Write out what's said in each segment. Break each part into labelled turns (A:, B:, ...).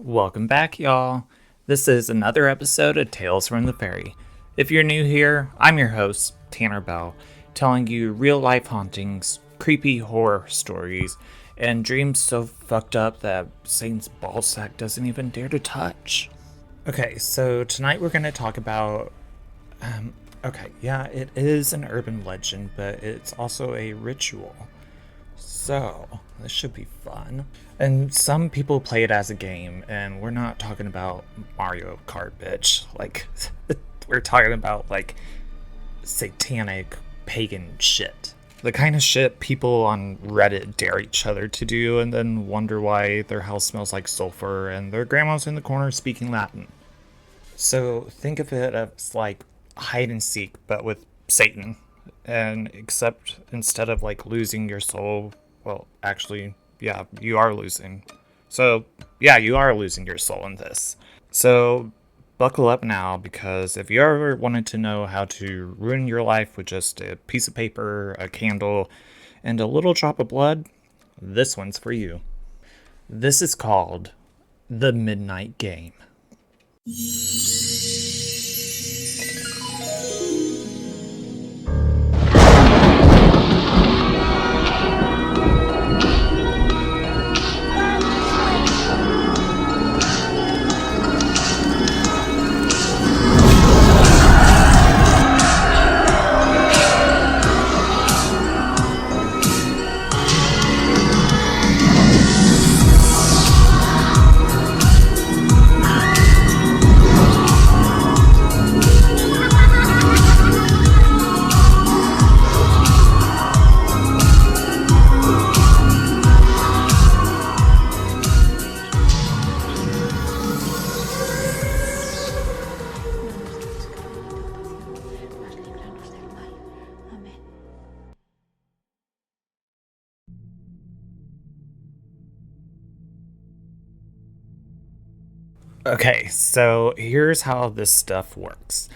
A: Welcome back, y'all. This is another episode of Tales from the Ferry. If you're new here, I'm your host, Tanner Bell, telling you real life hauntings, creepy horror stories, and dreams so fucked up that Satan's ballsack doesn't even dare to touch. Okay, so tonight we're going to talk about. It is an urban legend, but it's also a ritual. So, this should be fun. And some people play it as a game, and we're not talking about Mario Kart, bitch. Like, we're talking about, like, satanic pagan shit. The kind of shit people on Reddit dare each other to do and then wonder why their house smells like sulfur and their grandma's in the corner speaking Latin. So, think of it as like hide and seek, but with Satan. And except instead of like losing your soul, well, actually, yeah, you are losing. So, yeah, you are losing your soul in this. So, buckle up now because if you ever wanted to know how to ruin your life with just a piece of paper, a candle, and a little drop of blood, this one's for you. This is called the Midnight Game. Okay, so here's how this stuff works.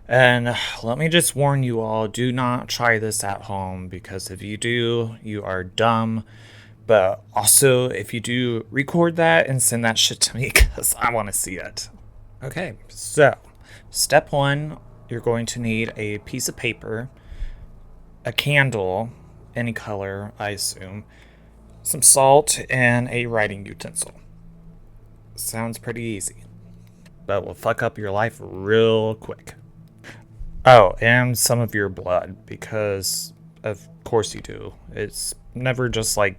A: And let me just warn you all, do not try this at home because if you do, you are dumb. But also, if you do, record that and send that shit to me because I want to see it. Okay, so step one, you're going to need a piece of paper, a candle, any color, I assume, some salt, and a writing utensil. Sounds pretty easy, but will fuck up your life real quick. Oh, and some of your blood, because of course you do. It's never just like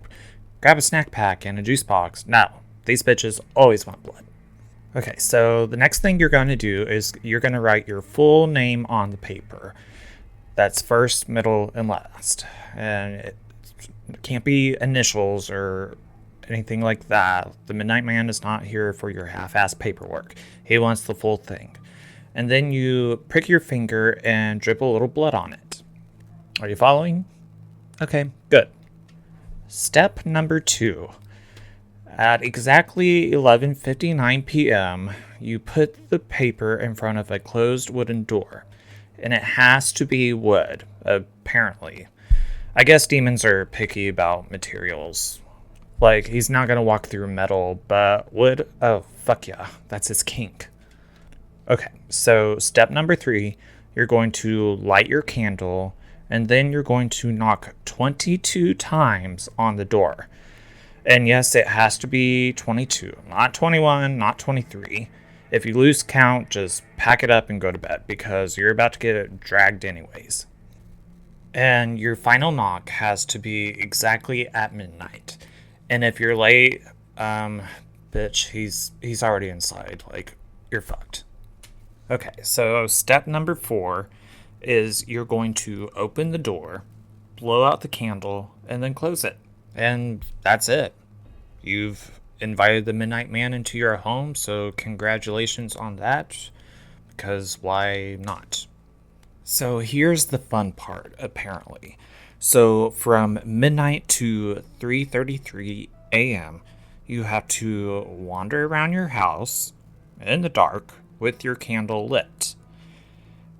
A: grab a snack pack and a juice box. No, these bitches always want blood. Okay, so the next thing you're going to do is you're going to write your full name on the paper. That's first, middle, and last. And it can't be initials or anything like that. The Midnight Man is not here for your half-assed paperwork. He wants the full thing. And then you prick your finger and drip a little blood on it. Are you following? Okay, good. Step number 2. At exactly 11:59 p.m., you put the paper in front of a closed wooden door. And it has to be wood, apparently. I guess demons are picky about materials. Like, he's not gonna walk through metal, but wood, oh, fuck yeah, that's his kink. Okay, so step number 3, you're going to light your candle, and then you're going to knock 22 times on the door. And yes, it has to be 22, not 21, not 23. If you lose count, just pack it up and go to bed, because you're about to get dragged anyways. And your final knock has to be exactly at midnight. And if you're late, bitch, he's already inside. Like, you're fucked. Okay, so step number 4 is you're going to open the door, blow out the candle, and then close it. And that's it. You've invited the Midnight Man into your home, so congratulations on that, because why not? So here's the fun part, apparently. So from midnight to 3:33 a.m., you have to wander around your house in the dark with your candle lit.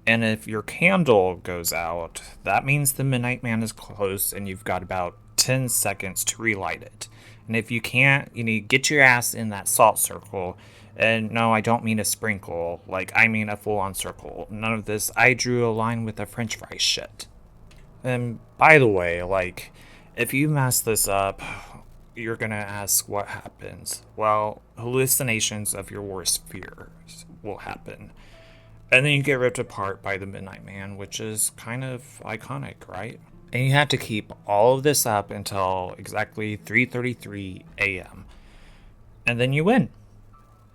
A: And if your candle goes out, that means the Midnight Man is close and you've got about 10 seconds to relight it. And if you can't, you need to get your ass in that salt circle. And no, I don't mean a sprinkle. Like, I mean a full on circle. None of this, I drew a line with a french fry shit. And by the way, like, if you mess this up, you're gonna ask what happens. Well, hallucinations of your worst fears will happen. And then you get ripped apart by the Midnight Man, which is kind of iconic, right? And you have to keep all of this up until exactly 3:33 a.m. And then you win.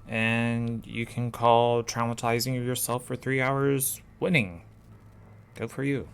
A: And you can call traumatizing yourself for 3 hours winning. Good for you.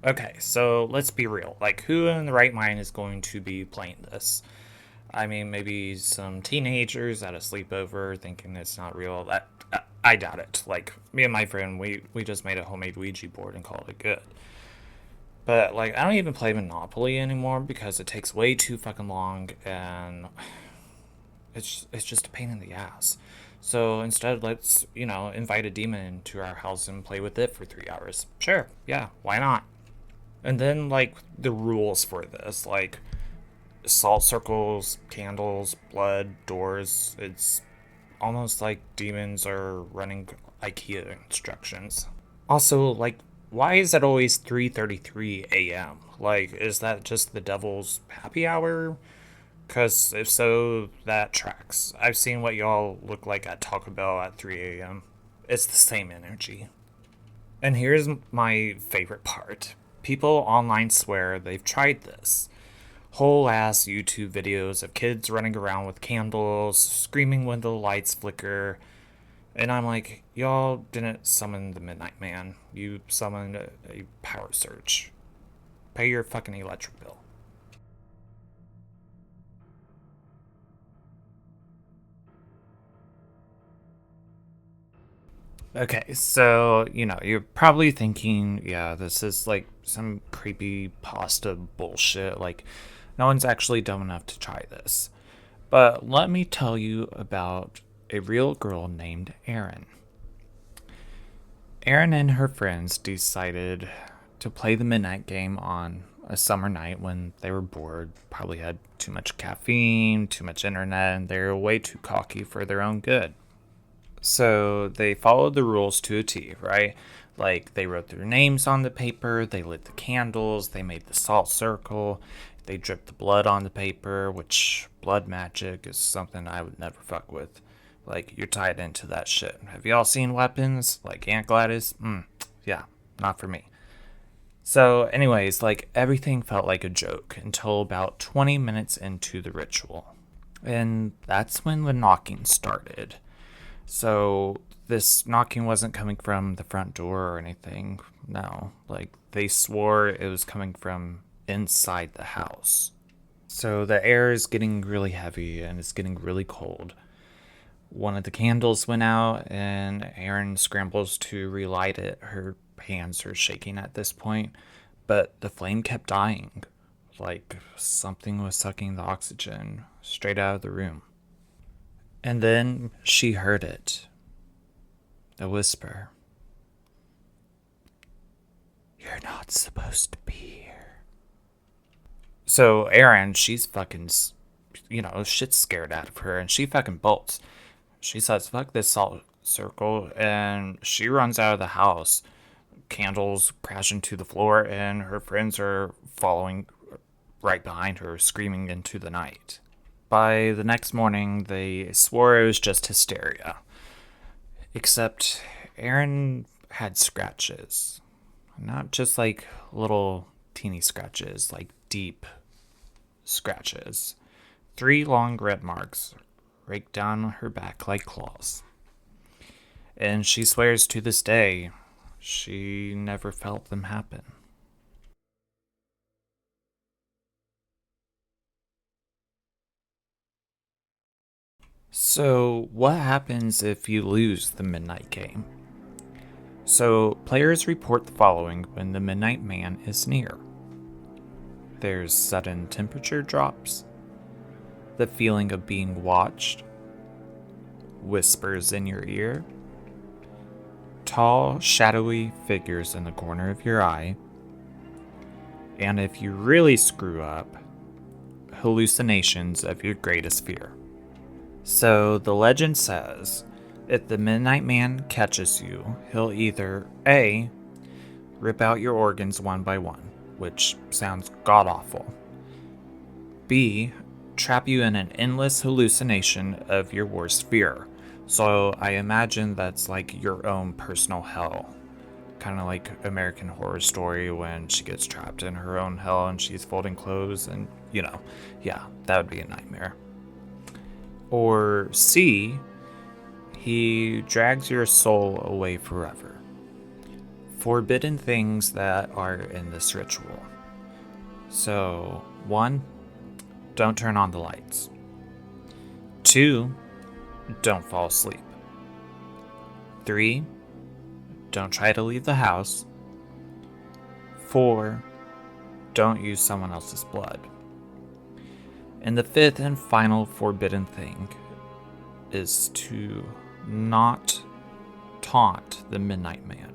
A: Okay, so let's be real. Like, who in the right mind is going to be playing this? I mean, maybe some teenagers at a sleepover thinking it's not real. I doubt it. Like, me and my friend, we just made a homemade Ouija board and called it good. But like, I don't even play Monopoly anymore because it takes way too fucking long, and it's just a pain in the ass. So instead, let's invite a demon into our house and play with it for 3 hours. Sure, yeah, why not? And then like the rules for this, like salt circles, candles, blood, doors. It's almost like demons are running IKEA instructions. Also, like, why is it always 3:33 a.m.? Like, is that just the devil's happy hour? Because if so, that tracks. I've seen what y'all look like at Taco Bell at 3 a.m. It's the same energy. And here's my favorite part. People online swear they've tried this. Whole ass YouTube videos of kids running around with candles, screaming when the lights flicker. And I'm like, y'all didn't summon the Midnight Man. You summoned a power surge. Pay your fucking electric bill. Okay, so, you're probably thinking, yeah, this is like some creepy pasta bullshit. Like, no one's actually dumb enough to try this. But let me tell you about a real girl named Erin. Erin and her friends decided to play the midnight game on a summer night when they were bored, probably had too much caffeine, too much internet, and they were way too cocky for their own good. So they followed the rules to a T, right? Like they wrote their names on the paper, they lit the candles, they made the salt circle, they dripped the blood on the paper, which blood magic is something I would never fuck with. Like you're tied into that shit. Have y'all seen weapons like Aunt Gladys? Yeah, not for me. So, anyways, like everything felt like a joke until about 20 minutes into the ritual. And that's when the knocking started. So this knocking wasn't coming from the front door or anything. No, like they swore it was coming from inside the house. So the air is getting really heavy and it's getting really cold. One of the candles went out and Erin scrambles to relight it. Her hands are shaking at this point, but the flame kept dying. Like something was sucking the oxygen straight out of the room. And then she heard it. A whisper. You're not supposed to be here. So Erin, she's fucking, shit's scared out of her, and she fucking bolts. She says, fuck this salt circle, and she runs out of the house. Candles crash into the floor, and her friends are following right behind her, screaming into the night. By the next morning, they swore it was just hysteria. Except Erin had scratches. Not just like little teeny scratches, like deep scratches. 3 long red marks raked down her back like claws. And she swears to this day she never felt them happen. So, what happens if you lose the midnight game? So, players report the following when the Midnight Man is near. There's sudden temperature drops, the feeling of being watched, whispers in your ear, tall, shadowy figures in the corner of your eye, and if you really screw up, hallucinations of your greatest fear. So the legend says, if the Midnight Man catches you, he'll either A, rip out your organs one by one, which sounds god-awful, B, trap you in an endless hallucination of your worst fear. So I imagine that's like your own personal hell. Kind of like American Horror Story when she gets trapped in her own hell and she's folding clothes and, yeah, that would be a nightmare. Or C, he drags your soul away forever. Forbidden things that are in this ritual. So, 1, don't turn on the lights. 2, don't fall asleep. 3, don't try to leave the house. 4, don't use someone else's blood. And the 5th and final forbidden thing is to not taunt the Midnight Man.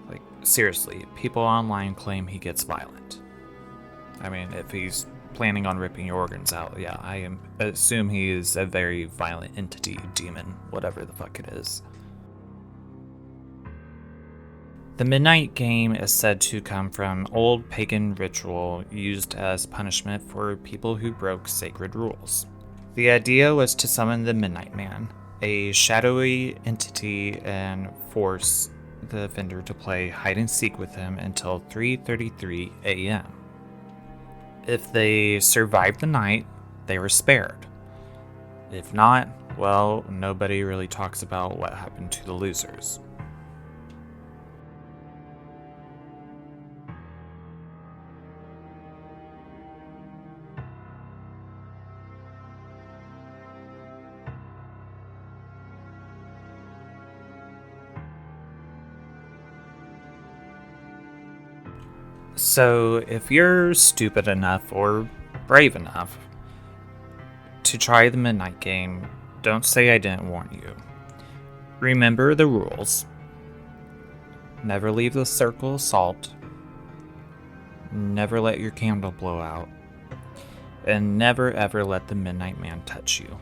A: Like, seriously, people online claim he gets violent. I mean, if he's planning on ripping your organs out, yeah, assume he is a very violent entity, demon, whatever the fuck it is. The Midnight Game is said to come from old pagan ritual used as punishment for people who broke sacred rules. The idea was to summon the Midnight Man, a shadowy entity, and force the offender to play hide and seek with him until 3:33 a.m. If they survived the night, they were spared. If not, well, nobody really talks about what happened to the losers. So, if you're stupid enough or brave enough to try the Midnight Game, don't say I didn't warn you. Remember the rules. Never leave the circle of salt. Never let your candle blow out. And never ever let the Midnight Man touch you.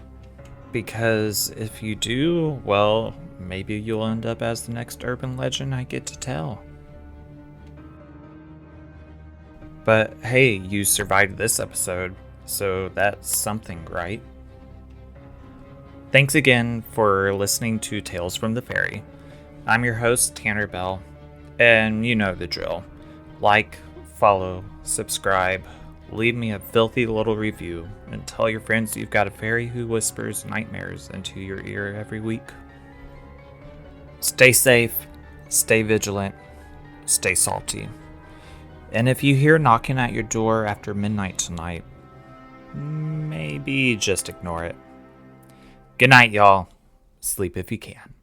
A: Because if you do, well, maybe you'll end up as the next urban legend I get to tell. But hey, you survived this episode, so that's something, right? Thanks again for listening to Tales from the Fairy. I'm your host, Tanner Bell, and you know the drill. Like, follow, subscribe, leave me a filthy little review, and tell your friends you've got a fairy who whispers nightmares into your ear every week. Stay safe, stay vigilant, stay salty. And if you hear knocking at your door after midnight tonight, maybe just ignore it. Good night, y'all. Sleep if you can.